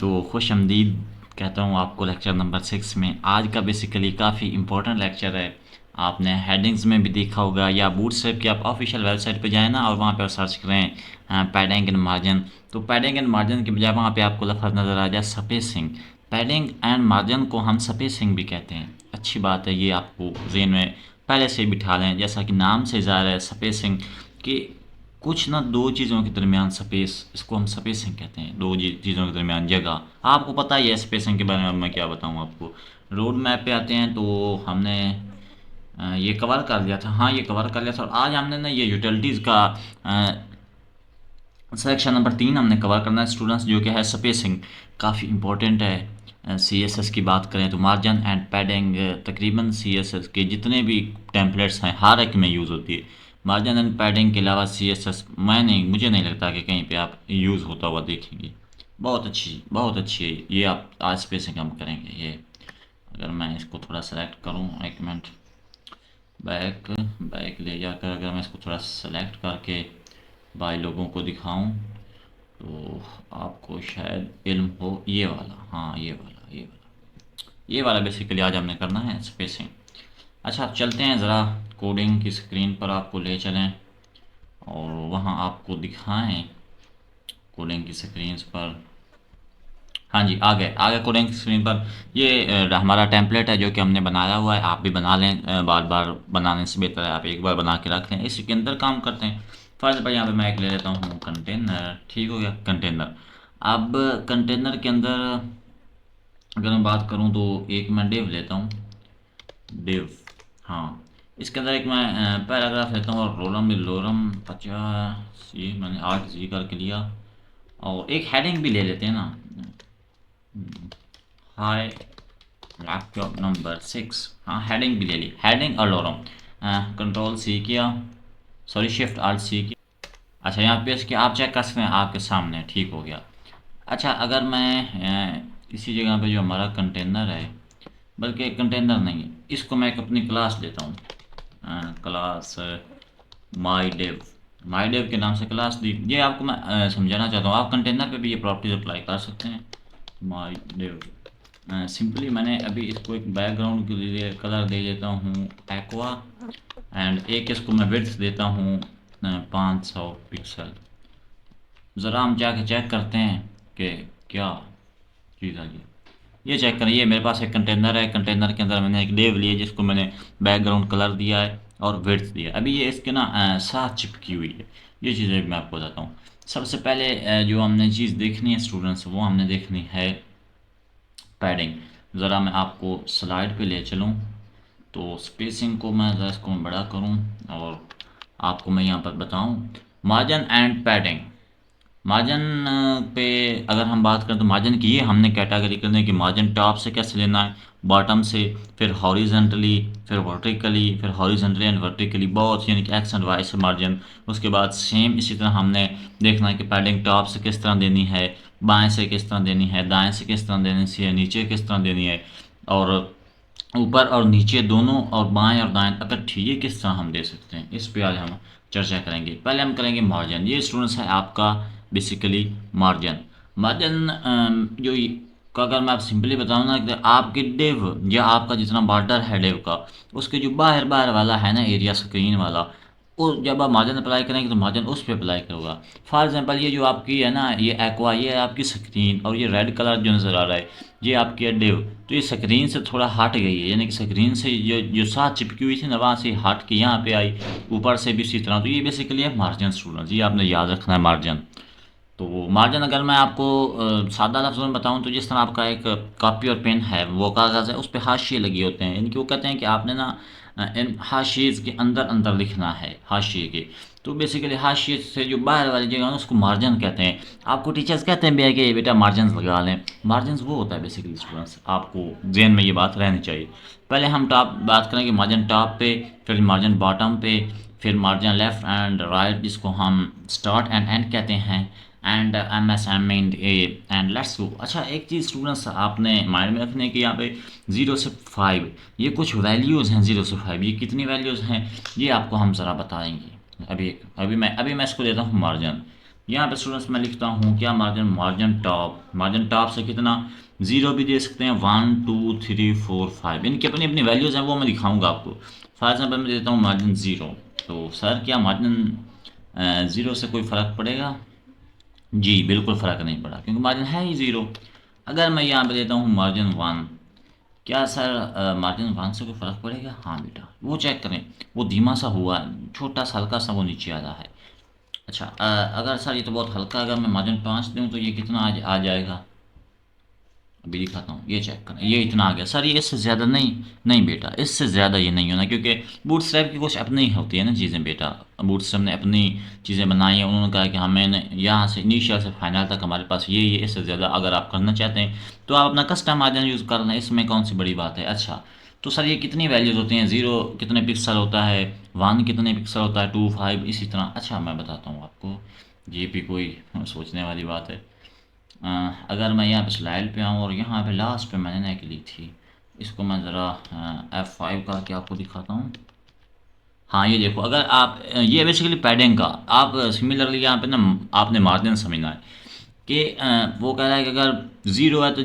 तो खुश आमदीद कहता हूँ आपको लेक्चर नंबर 6 में। आज का बेसिकली काफ़ी इंपॉर्टेंट लेक्चर है। आपने हेडिंग्स में भी देखा होगा या बूटस्ट्रैप की आप ऑफिशियल वेबसाइट पे जाएँ ना और वहाँ पे सर्च करें पैडिंग एंड मार्जिन। तो पैडिंग एंड मार्जिन के बजाय वहाँ पे आपको लफ्ज़ नज़र आ जाए स्पेसिंग। पैडिंग एंड मार्जिन को हम स्पेसिंग भी कहते हैं। अच्छी बात है, ये आपको ज़हन में पहले से बिठा लें। जैसा कि नाम से ज़ाहिर है स्पेसिंग कि कुछ ना दो चीज़ों के दरमियान स्पेस, इसको हम स्पेसिंग कहते हैं। दो चीज़ों के दरमियान जगह। आपको पता ही है स्पेसिंग के बारे में, मैं क्या बताऊँ आपको। रोड मैप पे आते हैं तो हमने ये कवर कर लिया था। हाँ, ये कवर कर लिया था। और आज हमने ना ये यूटिलिटीज़ का सेक्शन नंबर 3 हमने कवर करना है स्टूडेंट्स, जो कि है स्पेसिंग। काफ़ी इंपॉर्टेंट है। CSS की बात करें तो मार्जिन एंड पैडिंग तकरीबन CSS के जितने भी टेम्पलेट्स हैं हर एक में यूज़ होती है। मार्जिन एंड पैडिंग के अलावा CSS मुझे नहीं लगता कि कहीं पे आप यूज़ होता हुआ देखेंगे। बहुत अच्छी है ये। आप आज स्पेसिंग हम करेंगे ये। अगर मैं इसको थोड़ा सेलेक्ट करूँ, एक मिनट, बैक बैक ले जाकर अगर मैं इसको थोड़ा सेलेक्ट करके भाई लोगों को दिखाऊं तो आपको शायद इल्म हो। ये वाला, हाँ ये वाला बेसिकली आज हमने करना है स्पेसिंग। अच्छा, चलते हैं ज़रा कोडिंग की स्क्रीन पर, आपको ले चलें और वहाँ आपको दिखाएं कोडिंग की स्क्रीन पर। हाँ जी, आ गए कोडिंग स्क्रीन पर। ये हमारा टेम्पलेट है जो कि हमने बनाया हुआ है। आप भी बना लें, बार बार बनाने से बेहतर है आप एक बार बना के रख लें। इसी के अंदर काम करते हैं। फर्स्ट पर यहाँ पे मैं एक ले लेता हूँ कंटेनर। ठीक हो गया कंटेनर। अब कंटेनर के अंदर अगर मैं बात करूँ तो एक मैं डिव लेता हूँ, डिव। हाँ, इसके अंदर एक मैं पैराग्राफ लेता हूँ और रोलम लोरम 50 ये मैंने 8 जी करके लिया। और एक हेडिंग भी ले लेते हैं ना, हाय लैपटॉप नंबर 6। हाँ, हेडिंग भी ले ली, हेडिंग और लोरम। कंट्रोल सी किया, सॉरी शिफ्ट आल्ट सी किया। अच्छा, यहाँ पे इसके आप चेक कर सकते हैं आपके सामने, ठीक हो गया। अच्छा, अगर मैं इसी जगह पे जो हमारा कंटेनर है, बल्कि कंटेनर नहीं है, इसको मैं एक अपनी क्लास लेता हूँ, क्लास माई डेव के नाम से क्लास दी। ये आपको मैं समझाना चाहता हूँ, आप कंटेनर पे भी ये प्रॉपर्टीज अप्लाई कर सकते हैं। माई डेव सिंपली मैंने अभी इसको एक बैकग्राउंड के लिए कलर दे देता हूँ एक्वा, एंड एक इसको मैं विड्थ देता हूँ 500 पिक्सल। ज़रा हम जाके चेक करते हैं कि क्या चीज़ आ गई। ये चेक करें, ये मेरे पास एक कंटेनर है। कंटेनर के अंदर मैंने एक डेव लिया जिसको मैंने बैकग्राउंड कलर दिया है और विड्थ दिया। अभी ये इसके ना साथ चिपकी हुई है। ये चीज़ें मैं आपको बताता हूँ। सबसे पहले जो हमने चीज़ देखनी है स्टूडेंट्स, वो हमने देखनी है पैडिंग। ज़रा मैं आपको स्लाइड पे ले चलूँ तो स्पेसिंग को मैं ज़रा इसको मैं बड़ा करूँ और आपको मैं यहाँ पर बताऊँ मार्जिन एंड पैडिंग। मार्जिन पे अगर हम बात करें तो मार्जिन की ये हमने कैटेगरी करनी है कि मार्जिन टॉप से कैसे लेना है, बॉटम से, फिर हॉरिजेंटली, फिर वर्टिकली, फिर हॉरिजेंटली एंड वर्टिकली, बहुत यानी कि एक्स एंड वाई से मार्जिन। उसके बाद सेम इसी तरह हमने देखना है कि पैडिंग टॉप से किस तरह देनी है, बाएं से किस तरह देनी है, दाएं से किस तरह देनी है, नीचे किस तरह देनी है, और ऊपर और नीचे दोनों, और बाएं और दाएं अगर ठीक किस तरह हम दे सकते हैं। इस पे आज हम चर्चा करेंगे। पहले हम करेंगे मार्जिन। ये स्टूडेंट्स है आपका बेसिकली मार्जिन। मार्जिन जो का अगर मैं आप सिंपली बताऊँ ना कि आपके डिव या आपका जितना बॉर्डर है डिव का, उसके जो बाहर बाहर वाला है ना एरिया स्क्रीन वाला, वो जब आप मार्जिन अप्लाई करेंगे तो मार्जिन उस पर अप्लाई करोगा। फॉर एग्जांपल ये जो आपकी है ना ये एक्वा, ये है आपकी स्क्रीन, और ये रेड कलर जो नज़र आ रहा है ये आपकी है डिव। तो ये स्क्रीन से थोड़ा हट गई है, यानी कि स्क्रीन से जो जो साथ चिपकी हुई थी ना वहाँ से हट के यहाँ पे आई, ऊपर से भी इसी तरह। तो ये बेसिकली है मार्जिन स्टूडेंट्स, ये आपने याद रखना है मार्जिन। तो मार्जिन अगर मैं आपको सादा लफ्ज़ों में बताऊं तो जिस तरह आपका एक कॉपी और पेन है, वो कागज़ है, उस पे हाशिए लगे होते हैं, यानी कि वो कहते हैं कि आपने ना इन हाशिए के अंदर अंदर लिखना है हाशिए के। तो बेसिकली हाशिए से जो बाहर वाली जगह है ना उसको मार्जिन कहते हैं। आपको टीचर्स कहते हैं भैया कि बेटा मार्जिन लगा लें। मार्जिन वो होता है बेसिकली स्टूडेंट्स, आपको जहन में ये बात रहनी चाहिए। पहले हम टॉप बात करेंगे मार्जिन टॉप पे, फिर मार्जिन बॉटम पे, फिर मार्जिन लेफ़्ट एंड राइट जिसको हम स्टार्ट एंड एंड कहते हैं, and M and A and let's go. अच्छा, एक चीज़ स्टूडेंट्स आपने माइंड में रखने की यहाँ पे 0 से 5 ये कुछ वैल्यूज़ हैं। 0 से 5 ये कितनी वैल्यूज़ हैं ये आपको हम ज़रा बताएंगे। अभी मैं इसको देता हूँ मार्जिन। यहाँ पे स्टूडेंट्स मैं लिखता हूँ क्या मार्जिन टॉप से कितना, 0 भी दे सकते हैं, 1 2 3 4 5, इनकी अपनी अपनी वैल्यूज़ हैं, वो मैं दिखाऊंगा आपको। फॉर एग्जाम्पल मैं देता हूँ मार्जिन 0। तो सर क्या मार्जिन 0 से कोई फ़र्क पड़ेगा? जी बिल्कुल फ़र्क नहीं पड़ा, क्योंकि मार्जिन है ही 0। अगर मैं यहाँ पे देता हूँ मार्जिन 1, क्या सर मार्जिन 1 से कोई फ़र्क पड़ेगा? हाँ बेटा, वो चेक करें, वो धीमा सा हुआ है, छोटा सा हल्का सा वो नीचे आ रहा है। अच्छा अगर सर ये तो बहुत हल्का, अगर मैं मार्जिन 5 दूँ तो ये कितना आ जाएगा? अभी दिखाता हूँ, ये चेक करें, ये इतना आ गया। सर ये इससे ज़्यादा नहीं, नहीं बेटा इससे ज़्यादा ये नहीं होना, क्योंकि बूटस्ट्रैप की कुछ अपनी होती है ना चीज़ें बेटा। बूटस्ट्रैप ने अपनी चीज़ें बनाई हैं, उन्होंने कहा कि हमें यहाँ से इनिशियल से फाइनल तक हमारे पास ये इससे ज़्यादा अगर आप करना चाहते हैं तो आप अपना कस्टम मार्जिन यूज़ कर लें, इसमें कौन सी बड़ी बात है। अच्छा तो सर ये कितनी वैल्यूज़ होती हैं, 0 कितने पिक्सल होता है, 1 कितने पिक्सल होता है, 2 5 इसी तरह। अच्छा मैं बताता हूँ आपको, ये भी कोई सोचने वाली बात है। अगर मैं यहाँ पे स्लाइड पे आऊँ और यहाँ पे लास्ट पे मैंने ना एक ली थी, इसको मैं ज़रा F5 का क्या आपको दिखाता हूँ। हाँ ये देखो, अगर आप ये बेसिकली पैडिंग का, आप सिमिलरली यहाँ पे ना आपने मार्जिन समझना है कि वो कह रहा है कि अगर 0 है तो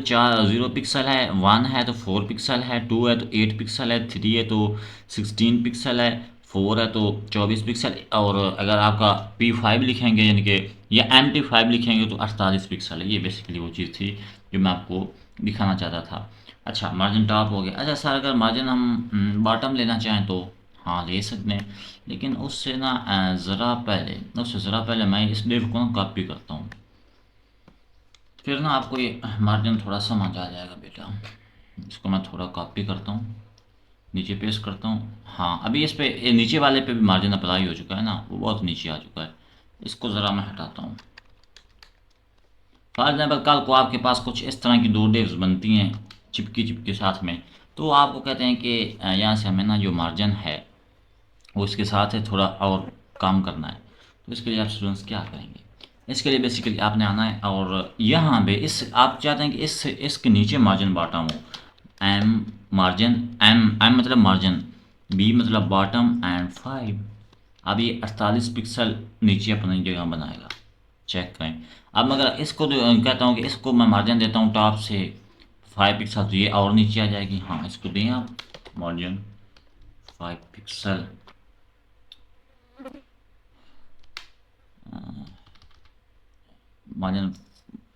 0 पिक्सल है, 1 है तो 4 पिक्सल है, 2 है तो 8 पिक्सल है, 3 है तो 16 पिक्सल है, 4 है तो 24 पिक्सल, और अगर आपका P5 लिखेंगे यानी कि या MT5 लिखेंगे तो 48 पिक्सल है। ये बेसिकली वो चीज़ थी जो मैं आपको दिखाना चाहता था। अच्छा मार्जिन टॉप हो गया। अच्छा सर अगर मार्जिन हम बॉटम लेना चाहें तो हाँ ले सकते हैं, लेकिन उससे ना उससे ज़रा पहले मैं इस डिव को ना कॉपी करता हूँ, फिर ना आपको ये मार्जिन थोड़ा समझ आ जाएगा बेटा। इसको मैं थोड़ा कॉपी करता हूँ, नीचे पेस्ट करता हूँ। हाँ अभी इस पे ये नीचे वाले पे भी मार्जिन अप्लाई हो चुका है ना, वो बहुत नीचे आ चुका है। इसको ज़रा मैं हटाता हूँ। फॉर एग्जाम्पल कल को आपके पास कुछ इस तरह की दो डिव्स बनती हैं चिपकी चिपकी साथ में, तो आपको कहते हैं कि यहाँ से हमें ना जो मार्जिन है वो इसके साथ है थोड़ा और काम करना है। तो इसके लिए आप स्टूडेंट्स क्या करेंगे, इसके लिए बेसिकली आपने आना है और यहाँ पे इस आप चाहते हैं कि इसके नीचे मार्जिन बॉटम हो। एम मार्जिन, एम मतलब मार्जिन, बी मतलब बॉटम एंड 5। अब ये 48 पिक्सल नीचे अपनी जगह बनाएगा, चेक करें। अब अगर इसको कहता हूँ कि इसको मैं मार्जिन देता हूँ टॉप से 5 पिक्सल, तो ये और नीचे आ जाएगी। हाँ इसको दें आप मार्जिन 5 पिक्सल, मार्जिन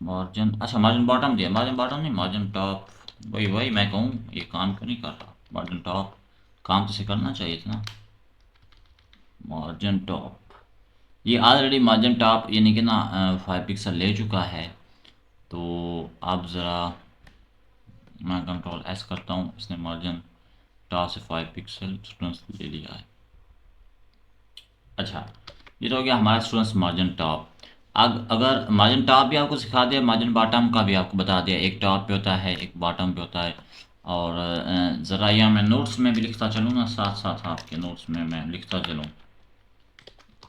मार्जिन अच्छा मार्जिन बॉटम दिया, मार्जिन बॉटम नहीं मार्जिन टॉप, वही वही मैं कहूँ, ये काम क्यों नहीं कर रहा। मार्जिन टॉप काम तो से करना चाहिए था ना। मार्जिन टॉप, ये ऑलरेडी मार्जिन टॉप यानी कि ना 5 पिक्सल ले चुका है। तो आप ज़रा मैं कंट्रोल एस करता हूँ, इसने मार्जिन टॉप से 5 पिक्सल स्टूडेंट्स ले लिया है। अच्छा ये तो हो गया हमारा स्टूडेंट्स मार्जिन टॉप। अगर मार्जिन टॉप भी आपको सिखा दिया, मार्जिन बॉटम का भी आपको बता दिया, एक टॉप पे होता है एक बॉटम पे होता है। और ज़रा यहाँ मैं नोट्स में भी लिखता चलूँ ना, साथ साथ आपके नोट्स में मैं लिखता चलूँ।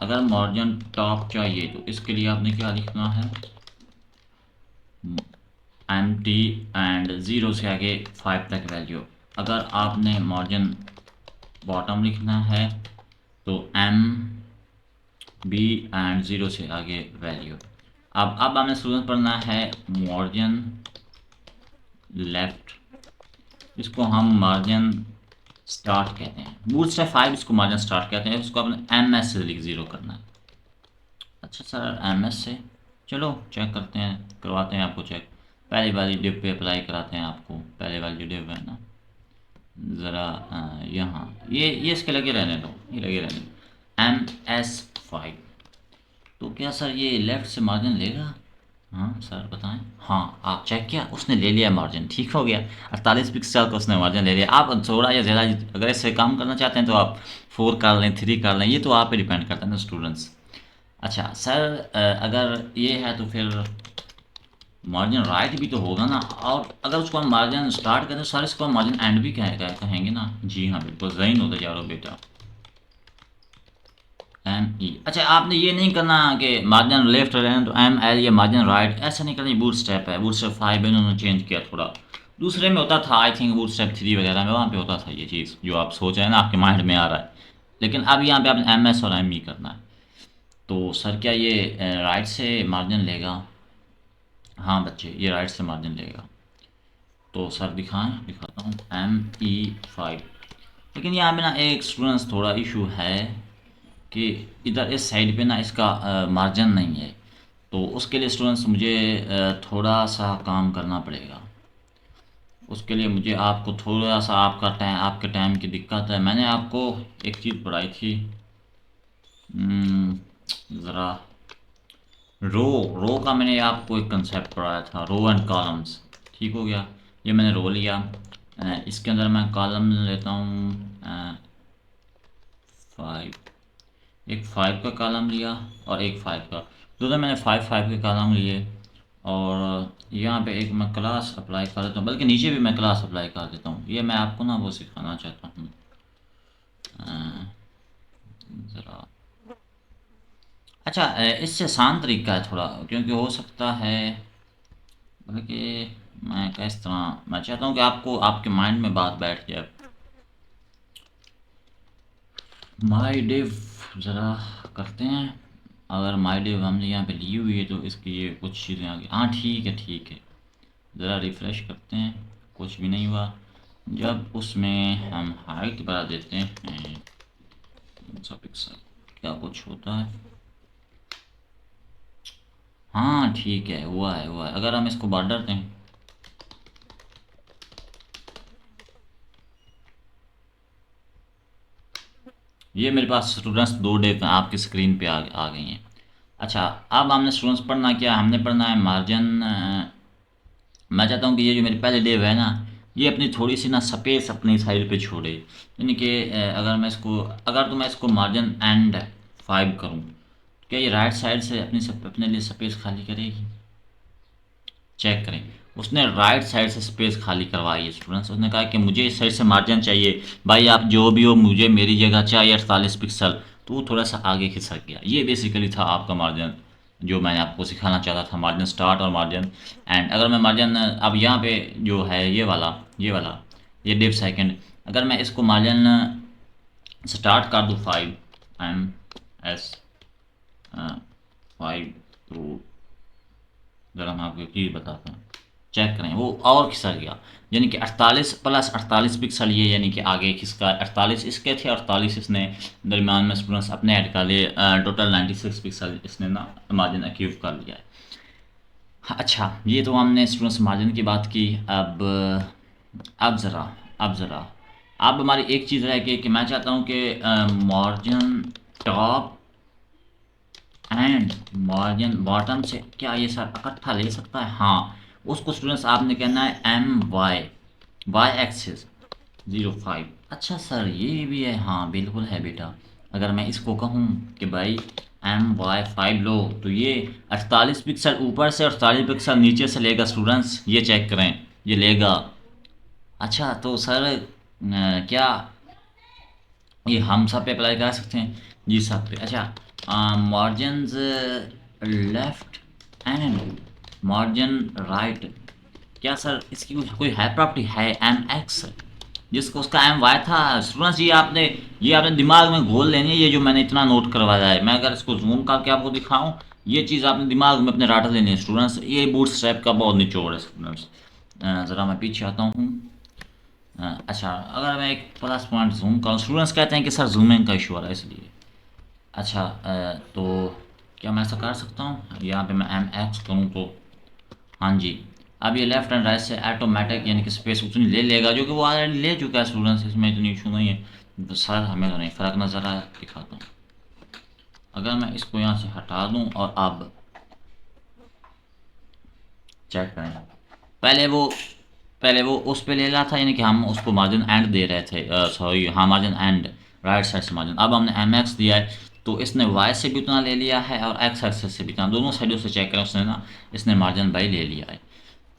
अगर मार्जिन टॉप चाहिए तो इसके लिए आपने क्या लिखना है, MT एंड 0 से आगे 5 तक वैल्यू। अगर आपने मार्जिन बॉटम लिखना है तो MB एंड 0 से आगे वैल्यू। अब हमें स्टूडेंट पढ़ना है मार्जिन लेफ्ट, इसको हम मार्जिन स्टार्ट कहते हैं, बूटस्ट्रैप 5 इसको मार्जिन स्टार्ट कहते हैं, इसको अपने MS से लिख 0 करना है। अच्छा सर MS से, चलो चेक करते हैं, करवाते हैं आपको चेक। पहली वाली डिव पे अप्लाई कराते हैं आपको, पहले वाली जो डिव है ना, ज़रा यहाँ ये इसके लगे रहने दो, ये लगे रहने दो MS5। तो क्या सर ये लेफ़्ट से मार्जिन लेगा? हाँ सर बताएं। हाँ आप चेक किया, उसने ले लिया मार्जिन, ठीक हो गया, 48 पिक्सल का उसने मार्जिन ले लिया। आप थोड़ा या ज़्यादा अगर इससे काम करना चाहते हैं तो आप 4 कर लें, 3 कर लें, ये तो आप पे डिपेंड करता है ना स्टूडेंट्स। अच्छा सर अगर ये है तो फिर मार्जिन राइट भी तो होगा ना, और अगर उसको हम मार्जिन स्टार्ट करें तो सर इसको हम मार्जिन एंड भी कहेंगे ना। जी हाँ बिल्कुल जहीन होता जा रहा हो बेटा, ME। अच्छा आपने ये नहीं करना कि मार्जिन लेफ्ट रहें तो ML या मार्जिन राइट, ऐसा नहीं करना। बूट स्टेप है, बूट स्टेप 5 इन्होंने चेंज किया थोड़ा, दूसरे में होता था आई थिंक बूट स्टेप 3 वगैरह में, वहाँ पे होता था ये चीज़ जो आप सोच रहे हैं ना आपके माइंड में आ रहा है। लेकिन अब यहाँ पे आपने MS और ME करना है। तो सर क्या ये राइट से मार्जिन लेगा? हाँ बच्चे, ये राइट से मार्जिन लेगा। तो सर दिखाएं, दिखाता हूँ ME5। लेकिन यहाँ पे ना एक स्टूडेंट्स थोड़ा इशू है कि इधर इस साइड पे ना इसका मार्जिन नहीं है। तो उसके लिए स्टूडेंट्स मुझे थोड़ा सा काम करना पड़ेगा। उसके लिए मुझे आपको थोड़ा सा आपके टाइम की दिक्कत है। मैंने आपको एक चीज़ पढ़ाई थी, ज़रा रो रो का मैंने आपको एक कंसेप्ट पढ़ाया था, रो एंड कॉलम्स। ठीक हो गया, ये मैंने रो लिया। इसके अंदर मैं कॉलम लेता हूँ 5, एक 5 का कॉलम लिया और एक 5 का, दोनों मैंने 5 के कॉलम लिए। और यहाँ पे एक मैं क्लास अप्लाई कर देता हूँ, बल्कि नीचे भी मैं क्लास अप्लाई कर देता हूँ। ये मैं आपको ना वो सिखाना चाहता हूँ ज़रा। अच्छा, इससे आसान तरीका है थोड़ा, क्योंकि हो सकता है बल्कि मैं किस तरह, मैं चाहता हूँ कि आपको आपके माइंड में बात बैठ जाए। माई डिव ज़रा करते हैं। अगर माई डिव हमने यहाँ पे ली हुई है तो इसकी ये कुछ चीज़ें आ गई। हाँ ठीक है ठीक है, ज़रा रिफ़्रेश करते हैं, कुछ भी नहीं हुआ। जब उसमें हम हाइट बढ़ा देते हैं, पिक्सल क्या कुछ होता है। हाँ ठीक है, हुआ है हुआ है। अगर हम इसको बॉर्डर दें, ये मेरे पास स्टूडेंट्स 2 डे आपकी स्क्रीन पे आ गई हैं। अच्छा, अब हमने स्टूडेंट्स पढ़ना क्या, हमने पढ़ना है मार्जिन। मैं चाहता हूँ कि ये जो मेरी पहले डेव है ना, ये अपनी थोड़ी सी ना स्पेस अपनी साइड पे छोड़े। यानी कि अगर तो मैं इसको मार्जिन एंड 5 करूँ, क्या ये राइट साइड से अपने लिए स्पेस खाली करेगी? चेक करें, उसने राइट साइड से स्पेस खाली करवाई है स्टूडेंट्स। उसने कहा कि मुझे इस साइड से मार्जिन चाहिए, भाई आप जो भी हो, मुझे मेरी जगह चाहिए 48 पिक्सल। तो वो थोड़ा सा आगे खिसक गया। ये बेसिकली था आपका मार्जिन, जो मैंने आपको सिखाना चाहता था, मार्जिन स्टार्ट और मार्जिन एंड। अगर मैं मार्जिन अब यहाँ पे जो है ये डिव सेकंड, अगर मैं इसको मार्जिन स्टार्ट कर दूँ 5 5, तो ज़रा मैं आपको एक चीज़ बताता हूँ, चेक करें, वो और खिसक गया। यानी कि 48 प्लस 48 पिक्सल ये, यानी कि आगे खिसका। 48 इसके थे, 48 इसने दरमियान में स्टूडेंट्स अपने ऐड कर लिए। टोटल 96 पिक्सल इसने ना मार्जिन अचीव कर लिया है। हाँ, अच्छा, ये तो हमने स्टूडेंट्स मार्जिन की बात की। अब ज़रा अब ज़रा अब हमारी एक चीज़ रह गई कि मैं चाहता हूँ कि margin top and margin bottom से क्या ये सर इकट्ठा ले सकता है? हाँ, उसको स्टूडेंट्स आपने कहना है वाई एक्सिस 05। अच्छा सर ये भी है, हाँ बिल्कुल है बेटा। अगर मैं इसको कहूँ कि भाई MY5 लो, तो ये 48 पिक्सल ऊपर से और 48 पिक्सल नीचे से लेगा स्टूडेंट्स, ये चेक करें, ये लेगा। अच्छा तो सर क्या ये हम सब पे अप्लाई कर सकते हैं? जी सब पे। अच्छा, margin left and margin right, क्या सर इसकी कोई है प्रॉपर्टी है MX, जिसको उसका MY था? स्टूडेंट्स ये आपने दिमाग में घोल लेनी है, ये जो मैंने इतना नोट करवाया है। मैं अगर इसको जूम करके आपको दिखाऊं, ये चीज़ आपने दिमाग में अपने रट लेनी है स्टूडेंट्स। ये बूट स्ट्रैप का बहुत निचोड़ है स्टूडेंट्स। ज़रा मैं पीछे आता हूँ। अच्छा, अगर मैं एक प्लस पॉइंट जूम करूँ, स्टूडेंट्स कहते हैं कि सर जूमिंग का इशू आ रहा है इसलिए। अच्छा, तो क्या मैं ऐसा कर सकता हूँ, यहाँ पे मैं MX करूँ तो हाँ जी, अब ये लेफ्ट एंड राइट से ऑटोमेटिक यानी कि स्पेस उतनी ले लेगा जो कि वो ऑलरेडी ले चुका है स्टूडेंट्स, इसमें इतनी इशू नहीं है। तो सर हमें तो नहीं फ़र्क नज़र आया, दिखाता हूँ। अगर मैं इसको यहाँ से हटा दूँ और अब चेक करें, पहले वो पहले वो उस पे ले रहा था, यानी कि हम उसको मार्जिन एंड दे रहे थे, सॉरी हाँ मार्जिन एंड राइट साइड से मार्जिन। अब हमने MX दिया है, तो इसने वाई से भी उतना ले लिया है और एक्स एक्सेस से भी उतना, दोनों साइडों से चेक करें उसने ना, इसने मार्जिन बाई ले लिया है।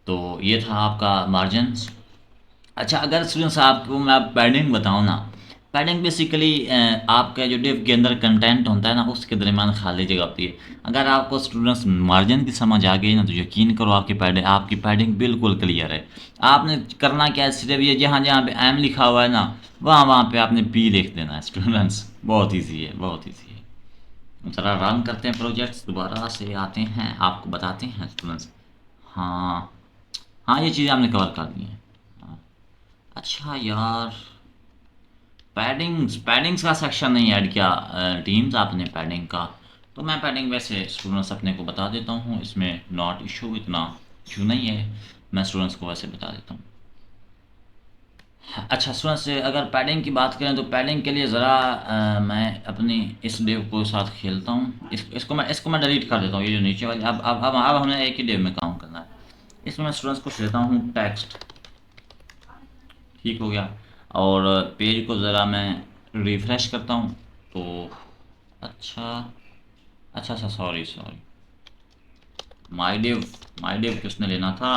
तो ये था आपका मार्जिन। अच्छा, अगर स्टूडेंट्स आपको मैं पैडिंग बताऊँ ना, पैडिंग बेसिकली आपका जो डिव के अंदर कंटेंट होता है ना, उसके दरमियान खाली जगह होती है। अगर आपको स्टूडेंट्स मार्जिन की समझ आ गई ना, तो यकीन करो आपकी पैडिंग बिल्कुल क्लियर है। आपने करना क्या है, सिर्फ ये जहाँ जहाँ पे M लिखा हुआ है ना, वहाँ वहाँ पे आपने P लिख देना है स्टूडेंट्स। बहुत ईजी है, बहुत ईजी है। ज़रा रन करते हैं प्रोजेक्ट्स, दोबारा से आते हैं, आपको बताते हैं स्टूडेंट्स। हाँ, हाँ, ये चीज़ें आपने कवर कर दी हैं। हाँ, अच्छा यार, पैडिंग्स का सेक्शन नहीं ऐड किया टीम्स आपने पैडिंग का। तो मैं पैडिंग वैसे स्टूडेंट्स अपने को बता देता हूँ, इसमें नॉट इशू, इतना इशू नहीं है। मैं स्टूडेंट्स को वैसे बता देता हूँ। अच्छा स्टूडेंट्स, अगर पैडिंग की बात करें तो पैडिंग के लिए ज़रा मैं अपनी इस डिव को साथ खेलता हूँ। इसको मैं डिलीट कर देता हूँ, ये जो नीचे वाली। अब हमें एक ही डिव में काम करना है। इसमें मैं स्टूडेंट्स को देता हूँ टेक्स्ट। ठीक हो गया। और पेज को ज़रा मैं रिफ़्रेश करता हूँ। तो अच्छा, अच्छा अच्छा, सॉरी सॉरी, माई डिव किसने लेना था,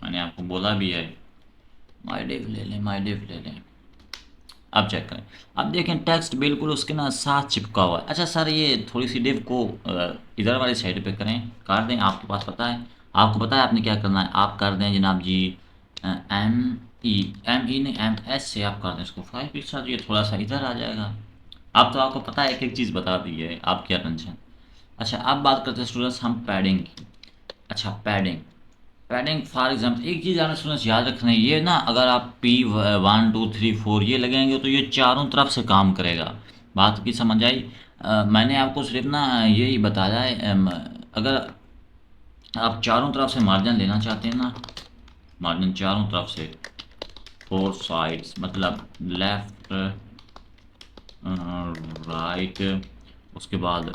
मैंने आपको बोला भी है। माई डिव ले लें, माई डिव ले लें। अब चेक करें। अब देखें टेक्स्ट बिल्कुल उसके ना साथ चिपका हुआ है। अच्छा सर, ये थोड़ी सी डिव को इधर वाली साइड पे करें, काट दें। आपके पास पता है, आपको पता है आपने क्या करना है। आप कर दें जनाब जी एम ई नहीं, एम एस से आप कर दें इसको 5 पिक्सल, ये थोड़ा सा इधर आ जाएगा। अब तो आपको पता है, एक एक चीज़ बता दी है, आप क्या टेंशन। अच्छा अब बात करते हैं स्टूडेंट्स हम पैडिंग की। अच्छा पैडिंग, पैडिंग फॉर एग्जाम्पल एक चीज़ आपने स्टूडेंट्स याद रखना है, ये ना अगर आप P1 2 3 4 ये लगेंगे तो ये चारों तरफ से काम करेगा। बात की समझ आई। मैंने आपको सिर्फ ना यही बताया है। अगर आप चारों तरफ से मार्जिन लेना चाहते हैं ना, मार्जिन चारों तरफ से, 4 साइड्स, मतलब लेफ्ट, राइट, उसके बाद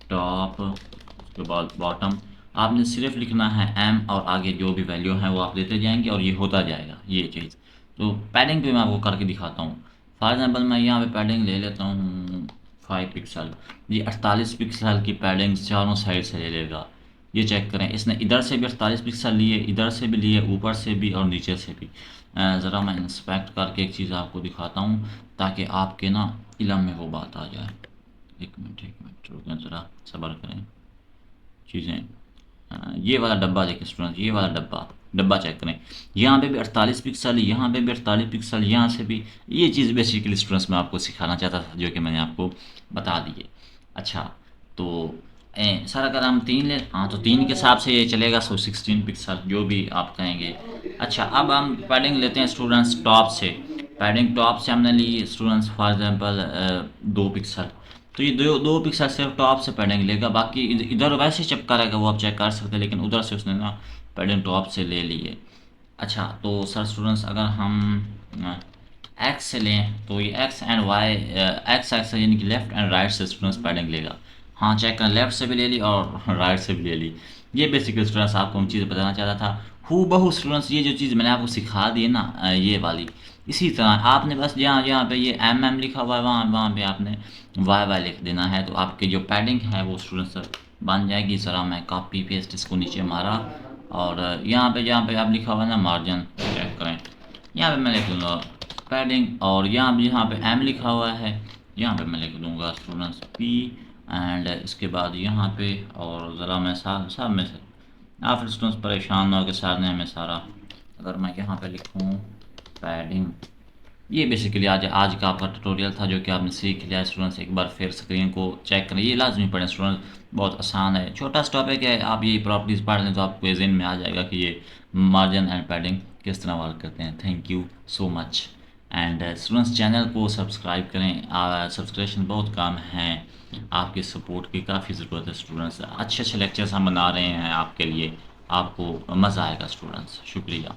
टॉप, उसके बाद बॉटम। आपने सिर्फ लिखना है एम, और आगे जो भी वैल्यू है वो आप देते जाएंगे और ये होता जाएगा ये चीज़। तो पैडिंग पे मैं आपको करके दिखाता हूँ। फॉर एग्जांपल मैं यहाँ पे पैडिंग ले लेता हूँ 5 पिक्सल। ये 48 पिक्सल की पैडिंग चारों साइड से ले लेगा। ये चेक करें, इसने इधर से भी 48 पिक्सल लिए, इधर से भी लिए, ऊपर से भी और नीचे से भी। ज़रा मैं इंस्पेक्ट करके एक चीज़ आपको दिखाता हूँ, ताकि आपके ना इलम में वो बात आ जाए। एक मिनट रुकें, ज़रा सब्र करें। चीज़ें ये वाला डब्बा देखिए स्टूडेंट, ये वाला डब्बा, डब्बा चेक करें। यहाँ पे भी 48 पिक्सल, यहाँ पे भी 48 पिक्सल, यहाँ से भी। ये चीज़ बेसिकली स्टूडेंट्स मैं आपको सिखाना चाहता था, जो कि मैंने आपको बता दी है। अच्छा तो सर अगर हम 3 ले, हाँ तो 3 के हिसाब से ये चलेगा, 16 पिक्सल जो भी आप कहेंगे। अच्छा अब हम पैडिंग लेते हैं स्टूडेंट्स टॉप से। पैडिंग टॉप से हमने ली स्टूडेंट्स फॉर एग्जांपल 2 पिक्सल। तो ये दो दो पिक्सल सिर्फ टॉप से पैडिंग लेगा, बाकी इधर वैसे चिपका रहेगा, वो आप चेक कर सकते हैं, लेकिन उधर से उसने ना पैडिंग टॉप से ले ली है। अच्छा तो सर स्टूडेंट्स अगर हम एक्स से लें तो ये X and Y, X X यानी कि लेफ्ट एंड राइट से स्टूडेंट्स पैडिंग लेगा। हाँ चेक करें, लेफ्ट से भी ले ली और राइट से भी ले ली। ये बेसिकली स्टूडेंट्स आपको हम चीज़ बताना चाहता था। हू बहु स्टूडेंट्स ये जो चीज़ मैंने आपको सिखा दी है ना, ये वाली, इसी तरह आपने बस जहाँ जहाँ पे ये एम लिखा हुआ है, वहाँ वहाँ पे आपने वाई वाई लिख देना है, तो आपकी जो पैडिंग है वो स्टूडेंट्स बन जाएगी। ज़रा मैं कॉपी पेस्ट इसको नीचे मारा, और यहाँ पे जहाँ पे आप लिखा हुआ है ना मार्जिन, चेक करें, यहाँ पे मैं लिख दूँगा पैडिंग, और यहाँ भी जहाँ पे एम लिखा हुआ है यहाँ पे मैं लिख दूँगा स्टूडेंट्स पी, एंड इसके बाद यहाँ पे, और ज़रा मैं सब में से, आप फिर स्टूडेंट्स परेशान ना हो के सारने में सारा, अगर मैं यहाँ पे लिखूँ पैडिंग। ये बेसिकली आज आज का आपका ट्यूटोरियल था, जो कि आपने सीख लिया स्टूडेंट्स। एक बार फिर स्क्रीन को चेक करें, ये लाजमी पढ़ें स्टूडेंट्स, बहुत आसान है, छोटा सा टॉपिक है। आप ये प्रॉपर्टीज़ पढ़ लें तो आपको ये ज़हन में आ जाएगा कि ये मार्जिन एंड पैडिंग किस तरह वर्क करते हैं। Thank you so much. And students channel को सब्सक्राइब करें, सब्सक्रिप्शन बहुत कम है, आपकी सपोर्ट की काफ़ी ज़रूरत है स्टूडेंट्स। अच्छे अच्छे लेक्चर्स हम बना रहे हैं आपके लिए, आपको मज़ा आएगा स्टूडेंट्स। शुक्रिया।